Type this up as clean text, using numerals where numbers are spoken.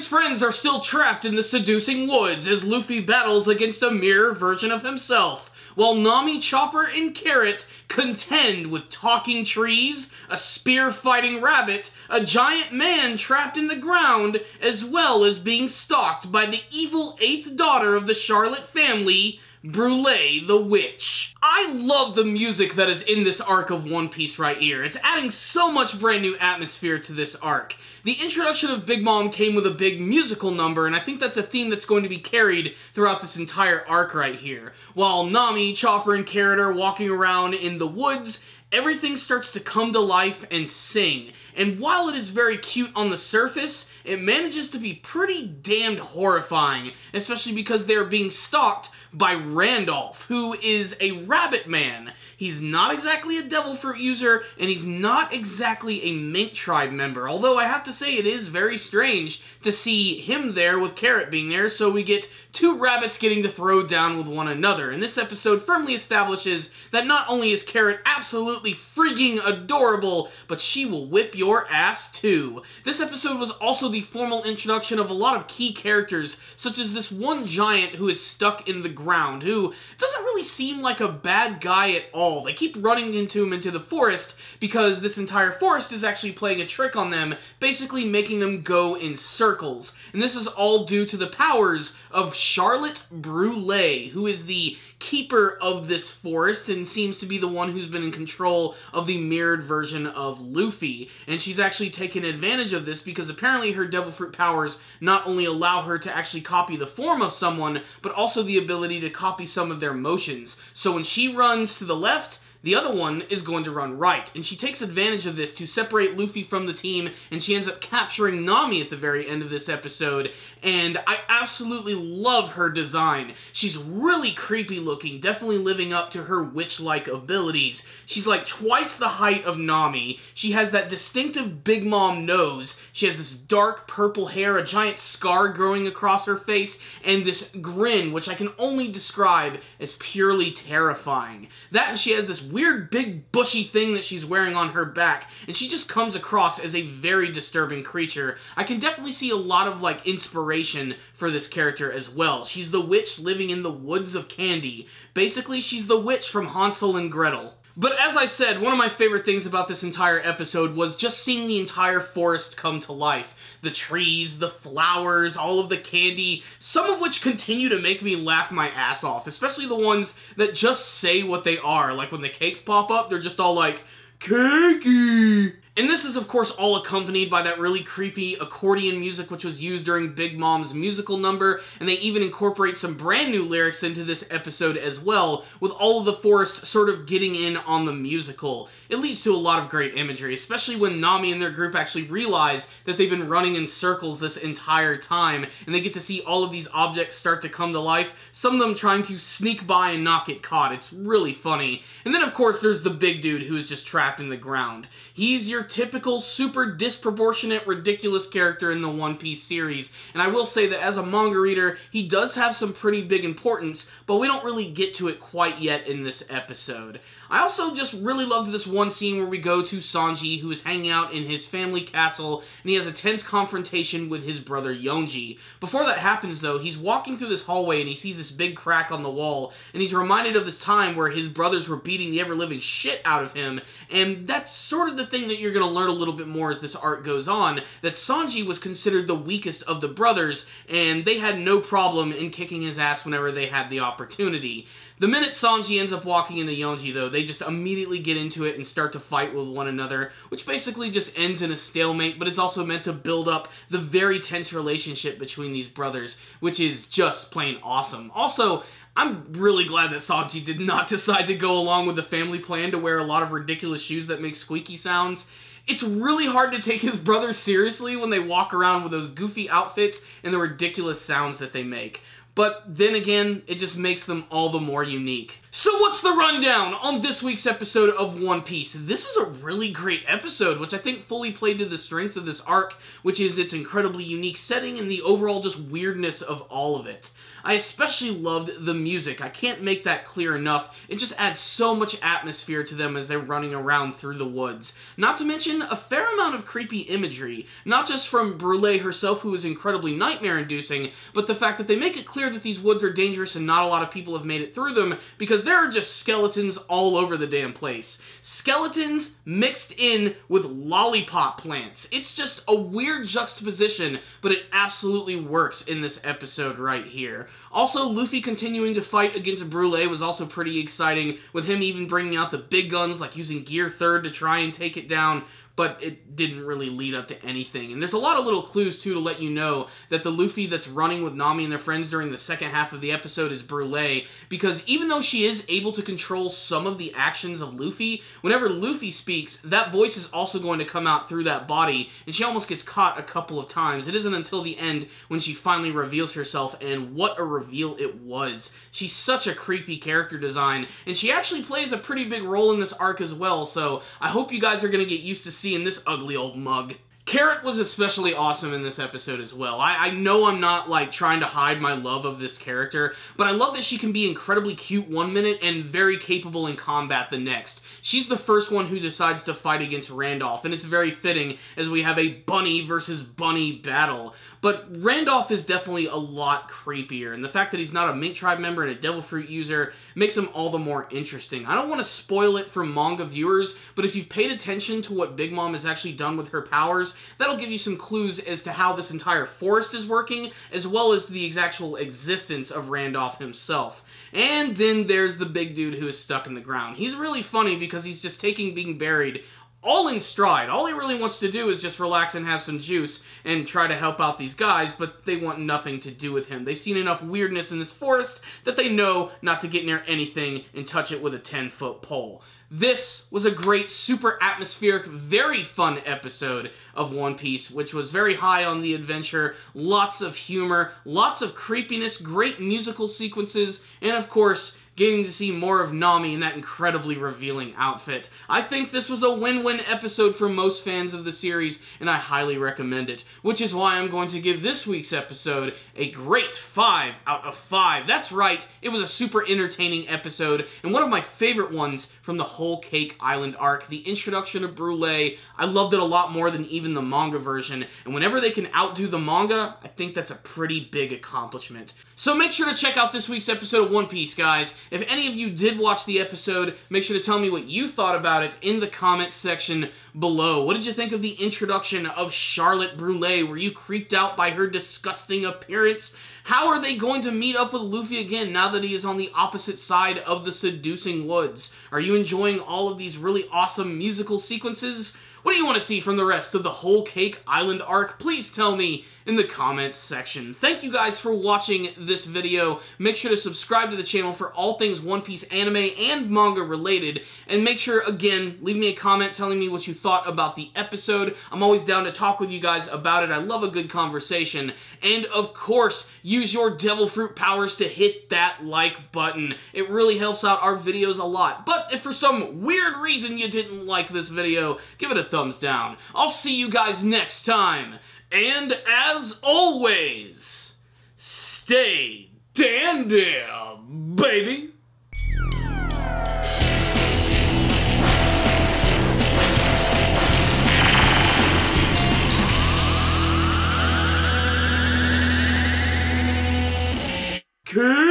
his friends are still trapped in the Seducing woods as Luffy battles against a mirror version of himself, while Nami, Chopper, and Carrot contend with talking trees, a spear-fighting rabbit, a giant man trapped in the ground, as well as being stalked by the evil 8th daughter of the Charlotte family, Brulee the Witch. I love the music that is in this arc of One Piece right here. It's adding so much brand new atmosphere to this arc. The introduction of Big Mom came with a big musical number, and I think that's a theme that's going to be carried throughout this entire arc right here. While Nami, Chopper, and Carrot are walking around in the woods, everything starts to come to life and sing. And while it is very cute on the surface, it manages to be pretty damned horrifying, especially because they're being stalked by Randolph, who is a rabbit man. He's not exactly a devil fruit user, and he's not exactly a Mink Tribe member, although I have to say it is very strange to see him there with Carrot being there, so we get two rabbits getting to throw down with one another. And this episode firmly establishes that not only is Carrot absolutely freaking adorable, but she will whip your ass too. This episode was also the formal introduction of a lot of key characters, such as this one giant who is stuck in the ground, who doesn't really seem like a bad guy at all. They keep running into him into the forest because this entire forest is actually playing a trick on them, basically making them go in circles. And this is all due to the powers of Charlotte Brule, who is the keeper of this forest and seems to be the one who's been in control of the mirrored version of Luffy. And she's actually taken advantage of this because apparently her devil fruit powers not only allow her to actually copy the form of someone, but also the ability to copy some of their motions. So when she runs to the left, the other one is going to run right, and she takes advantage of this to separate Luffy from the team, and she ends up capturing Nami at the very end of this episode, and I absolutely love her design. She's really creepy looking, definitely living up to her witch-like abilities. She's like twice the height of Nami. She has that distinctive Big Mom nose. She has this dark purple hair, a giant scar growing across her face, and this grin, which I can only describe as purely terrifying. That, and she has this weird big bushy thing that she's wearing on her back, and she just comes across as a very disturbing creature. I can definitely see a lot of like inspiration for this character as well. She's the witch living in the woods of candy. Basically, she's the witch from Hansel and Gretel. But as I said, one of my favorite things about this entire episode was just seeing the entire forest come to life. The trees, the flowers, all of the candy, some of which continue to make me laugh my ass off, especially the ones that just say what they are. Like when the cakes pop up, they're just all like, "Cakey!" And this is, of course, all accompanied by that really creepy accordion music which was used during Big Mom's musical number, and they even incorporate some brand new lyrics into this episode as well, with all of the forest sort of getting in on the musical. It leads to a lot of great imagery, especially when Nami and their group actually realize that they've been running in circles this entire time, and they get to see all of these objects start to come to life, some of them trying to sneak by and not get caught. It's really funny. And then, of course, there's the big dude who is just trapped in the ground. He's your typical, super disproportionate, ridiculous character in the One Piece series, and I will say that as a manga reader, he does have some pretty big importance, but we don't really get to it quite yet in this episode. I also just really loved this one scene where we go to Sanji, who is hanging out in his family castle, and he has a tense confrontation with his brother Yonji. Before that happens, though, he's walking through this hallway and he sees this big crack on the wall, and he's reminded of this time where his brothers were beating the ever-living shit out of him, and that's sort of the thing that you're going to learn a little bit more as this arc goes on, that Sanji was considered the weakest of the brothers, and they had no problem in kicking his ass whenever they had the opportunity. The minute Sanji ends up walking into Yonji, though, they just immediately get into it and start to fight with one another, which basically just ends in a stalemate, but it's also meant to build up the very tense relationship between these brothers, which is just plain awesome. Also, I'm really glad that Sanji did not decide to go along with the family plan to wear a lot of ridiculous shoes that make squeaky sounds. It's really hard to take his brothers seriously when they walk around with those goofy outfits and the ridiculous sounds that they make. But then again, it just makes them all the more unique. So what's the rundown on this week's episode of One Piece? This was a really great episode, which I think fully played to the strengths of this arc, which is its incredibly unique setting and the overall just weirdness of all of it. I especially loved the music. I can't make that clear enough. It just adds so much atmosphere to them as they're running around through the woods. Not to mention a fair amount of creepy imagery, not just from Brulee herself, who is incredibly nightmare-inducing, but the fact that they make it clear that these woods are dangerous and not a lot of people have made it through them, because there are just skeletons all over the damn place. Skeletons mixed in with lollipop plants. It's just a weird juxtaposition, but it absolutely works in this episode right here. Also, Luffy continuing to fight against Brule was also pretty exciting, with him even bringing out the big guns, like using Gear 3rd to try and take it down, but it didn't really lead up to anything. And there's a lot of little clues, too, to let you know that the Luffy that's running with Nami and their friends during the second half of the episode is Brule, because even though she is able to control some of the actions of Luffy, whenever Luffy speaks, that voice is also going to come out through that body, and she almost gets caught a couple of times. It isn't until the end when she finally reveals herself, and what a reveal it was. She's such a creepy character design, and she actually plays a pretty big role in this arc as well, so I hope you guys are going to get used to seeing this ugly old mug. Carrot was especially awesome in this episode as well. I know I'm not, like, trying to hide my love of this character, but I love that she can be incredibly cute one minute and very capable in combat the next. She's the first one who decides to fight against Randolph, and it's very fitting as we have a bunny versus bunny battle. But Randolph is definitely a lot creepier, and the fact that he's not a Mink Tribe member and a Devil Fruit user makes him all the more interesting. I don't want to spoil it for manga viewers, but if you've paid attention to what Big Mom has actually done with her powers, that'll give you some clues as to how this entire forest is working, as well as the actual existence of Randolph himself. And then there's the big dude who is stuck in the ground. He's really funny because he's just taking being buried all in stride. All he really wants to do is just relax and have some juice and try to help out these guys, but they want nothing to do with him. They've seen enough weirdness in this forest that they know not to get near anything and touch it with a 10-foot pole. This was a great, super atmospheric, very fun episode of One Piece, which was very high on the adventure, lots of humor, lots of creepiness, great musical sequences, and of course, getting to see more of Nami in that incredibly revealing outfit. I think this was a win-win episode for most fans of the series, and I highly recommend it, which is why I'm going to give this week's episode a great 5 out of 5. That's right, it was a super entertaining episode, and one of my favorite ones from the whole Cake Island arc. The introduction of Brule, I loved it a lot more than even the manga version, and whenever they can outdo the manga, I think that's a pretty big accomplishment. So make sure to check out this week's episode of One Piece, guys. If any of you did watch the episode, make sure to tell me what you thought about it in the comments section below. What did you think of the introduction of Charlotte Brule? Were you creeped out by her disgusting appearance? How are they going to meet up with Luffy again now that he is on the opposite side of the Seducing Woods? Are you enjoying all of these really awesome musical sequences? What do you want to see from the rest of the whole Cake Island arc? Please tell me in the comments section. Thank you guys for watching this video. Make sure to subscribe to the channel for all things One Piece anime and manga related. And make sure, again, leave me a comment telling me what you thought about the episode. I'm always down to talk with you guys about it. I love a good conversation. And of course, use your Devil Fruit powers to hit that like button. It really helps out our videos a lot. But if for some weird reason you didn't like this video, give it a thumbs down. I'll see you guys next time. And as always, stay dandy, baby. Cake